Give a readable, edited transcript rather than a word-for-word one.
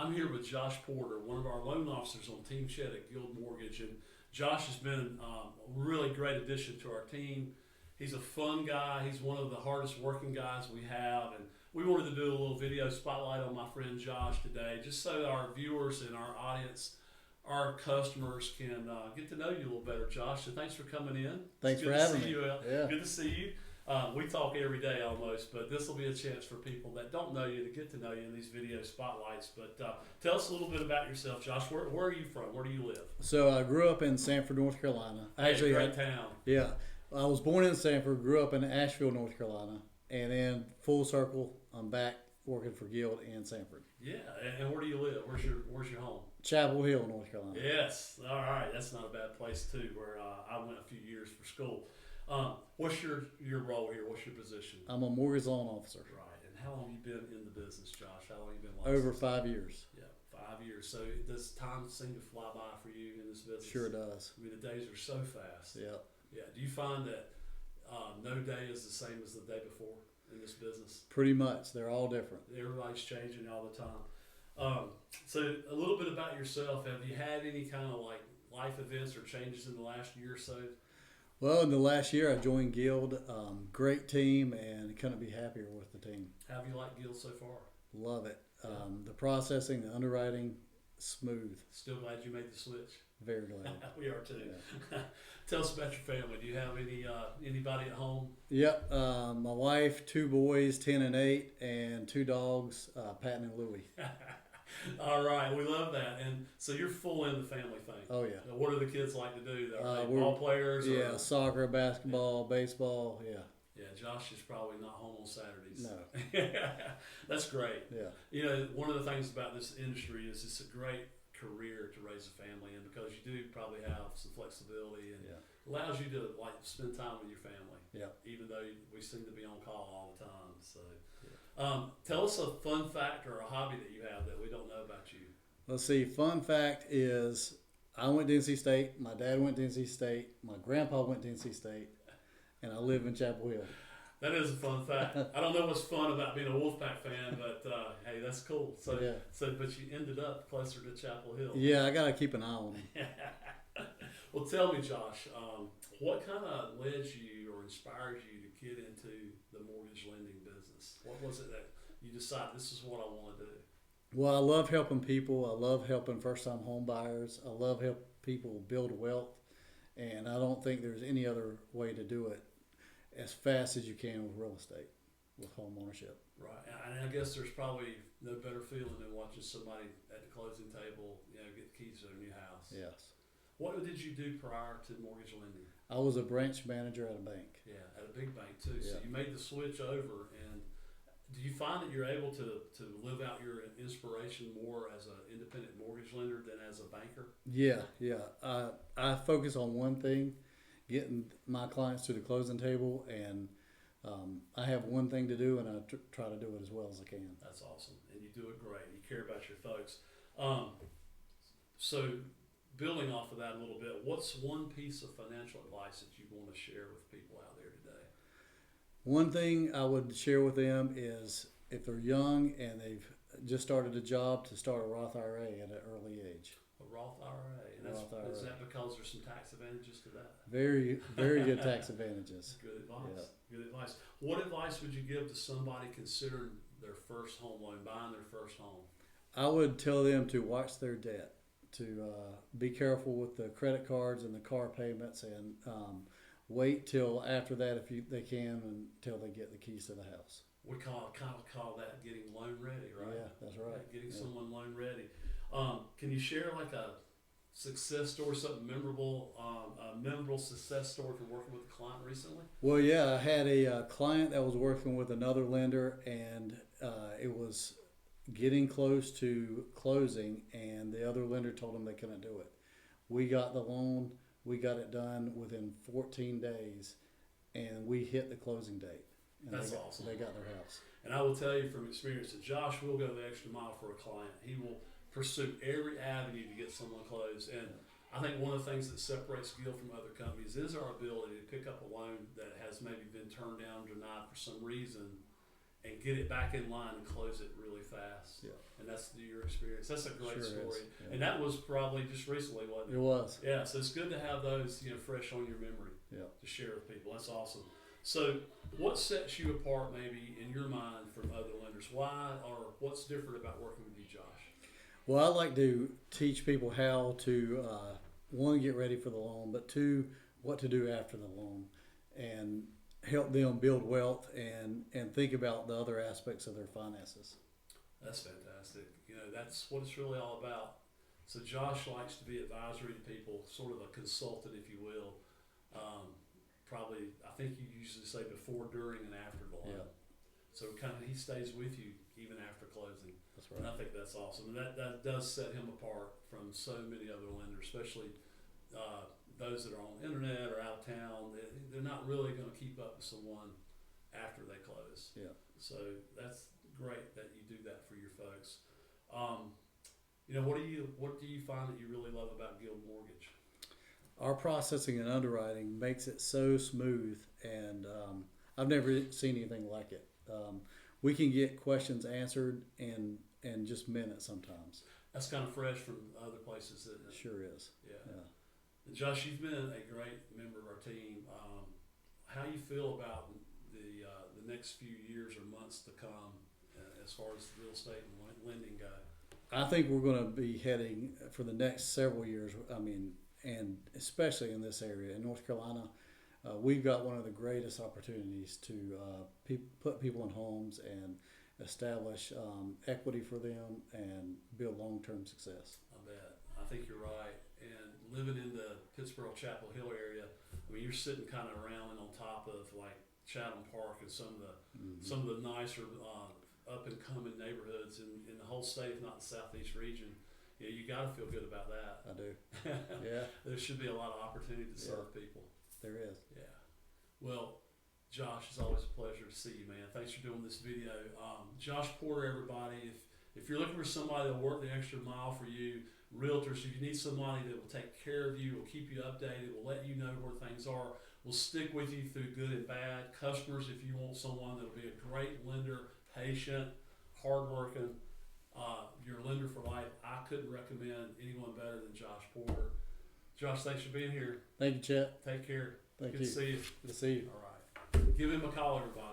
I'm here with Josh Porter, one of our loan officers on Team Chet at Guild Mortgage, and Josh has been a really great addition to our team. He's a fun guy. He's one of the hardest working guys we have, and we wanted to do a little video spotlight on my friend Josh today, just so our viewers and our audience, our customers can get to know you a little better, Josh. So thanks for coming in. Thanks for having me. Yeah. Good to see you. We talk every day almost, but this will be a chance for people that don't know you to get to know you in these video spotlights. But tell us a little bit about yourself, Josh. Where are you from? Where do you live? So I grew up in Sanford, North Carolina. Actually, great town. Yeah. I was born in Sanford, grew up in Asheville, North Carolina, and then full circle, I'm back working for Guild in Sanford. Yeah, and where do you live? Where's your home? Chapel Hill, North Carolina. Yes. All right. That's not a bad place too, where I went a few years for school. What's your role here? What's your position? I'm a mortgage loan officer. Right. And how long have you been in the business, Josh? How long have you been licensed? Over 5 years. Yeah, 5 years. So does time seem to fly by for you in this business? Sure does. I mean, the days are so fast. Yeah. Yeah. Do you find that no day is the same as the day before in this business? Pretty much. They're all different. Everybody's changing all the time. So a little bit about yourself. Have you had any kind of like life events or changes in the last year or so? Well, in the last year, I joined Guild. Great team, and couldn't be happier with the team. How have you liked Guild so far? Love it. The processing, the underwriting, smooth. Still glad you made the switch? Very glad. We are too. Yeah. Tell us about your family. Do you have anybody at home? Yep. My wife, 2 boys, 10 and 8, and 2 dogs, Patton and Louie. All right, we love that. And so you're full in the family thing. Oh yeah. Now, what do the kids like to do? Are they ball players? Yeah, or? soccer, basketball, baseball. Yeah. Yeah, Josh is probably not home on Saturdays. No. That's great. Yeah. You know, one of the things about this industry is it's a great career to raise a family in, because you do probably have some flexibility and allows you to like spend time with your family. Yeah. Even though we seem to be on call all the time. So, tell us a fun fact or a hobby that you have that we don't know about you. Let's see. Fun fact is, I went to NC State. My dad went to NC State. My grandpa went to NC State, and I live in Chapel Hill. That is a fun fact. I don't know what's fun about being a Wolfpack fan, but hey, that's cool. So, but you ended up closer to Chapel Hill. Yeah, I gotta keep an eye on him. Well, tell me, Josh, what kind of led you or inspired you to get into the mortgage lending business? What was it that you decided this is what I want to do? Well, I love helping people. I love helping first-time home buyers. I love helping people build wealth, and I don't think there's any other way to do it as fast as you can with real estate, with home ownership. Right, and I guess there's probably no better feeling than watching somebody at the closing table, get the keys to their new house. Yes. What did you do prior to mortgage lending? I was a branch manager at a bank. Yeah, at a big bank too. Yeah. So you made the switch over, and do you find that you're able to live out your inspiration more as an independent mortgage lender than as a banker? Yeah. I focus on one thing, getting my clients to the closing table, and I have one thing to do, and I try to do it as well as I can. That's awesome, and you do it great. You care about your folks. So building off of that a little bit, what's one piece of financial advice that you want to share with people out there today? One thing I would share with them is, if they're young and they've just started a job, to start a Roth IRA at an early age. A Roth IRA. And Roth IRA. Is that because there's some tax advantages to that? Very, very good tax advantages. Good advice. Yeah. Good advice. What advice would you give to somebody considering their first home loan, buying their first home? I would tell them to watch their debt, to be careful with the credit cards and the car payments, and wait till after that if they can, until they get the keys to the house. We kind of call that getting loan ready, right? Yeah, that's right. Getting someone loan ready. Can you share like a success story, something memorable, a memorable success story from working with a client recently? Well, yeah, I had a client that was working with another lender, and it was getting close to closing, and the other lender told them they couldn't do it. We got the loan, we got it done within 14 days, and we hit the closing date. And that's awesome. They got their house. And I will tell you from experience that Josh will go the extra mile for a client. He will pursue every avenue to get someone closed. And I think one of the things that separates Guild from other companies is our ability to pick up a loan that has maybe been turned down, denied for some reason, and get it back in line and close it really fast. Yeah. And that's your experience. That's a great Sure is, story. yeah. And that was probably just recently, wasn't It it? was. Yeah, so it's good to have those, fresh on your memory Yeah. to share with people. That's awesome. So what sets you apart maybe in your mind from other lenders? Why, or what's different about working with you, Josh? Well, I like to teach people how to, one, get ready for the loan, but two, what to do after the loan, and help them build wealth and think about the other aspects of their finances. That's fantastic. That's what it's really all about. So Josh likes to be advisory to people, sort of a consultant, if you will. Probably, I think you usually say before, during, and after the loan. Yeah. So kind of he stays with you even after closing. That's And right. I think that's awesome. And that does set him apart from so many other lenders, especially those that are on the internet or out of town. They're not really going to keep up with someone after they close. Yeah. So that's great that you do that for your folks. What do you find that you really love about Guild Mortgage? Our processing and underwriting makes it so smooth, and I've never seen anything like it. We can get questions answered in just minutes sometimes. That's kind of fresh from other places, isn't it? Sure is. Yeah. Yeah. And Josh, you've been a great member of our team. How do you feel about the next few years or months to come as far as real estate and lending go? I think we're going to be heading for the next several years. I mean, and especially in this area in North Carolina, we've got one of the greatest opportunities to put people in homes and establish equity for them and build long-term success. I bet. I think you're right. And living in the Pittsburgh Chapel Hill area, I mean, you're sitting kind of around and on top of like Chatham Park and some of the nicer up and coming neighborhoods in the whole state, if not the Southeast region. Yeah, you got to feel good about that. I do. Yeah, There should be a lot of opportunity to serve people. there is. Yeah. Well, Josh, it's always a pleasure to see you, man. Thanks for doing this video. Josh Porter, everybody. If you're looking for somebody that will work the extra mile for you, realtors, if you need somebody that will take care of you, will keep you updated, will let you know where things are, will stick with you through good and bad. Customers, if you want someone that will be a great lender, patient, hardworking, your lender for life, I couldn't recommend anyone better than Josh Porter. Josh, thanks for being here. Thank you, Chet. Take care. Thank Good you. to see you. Good to see you. All right. Give him a call, everybody.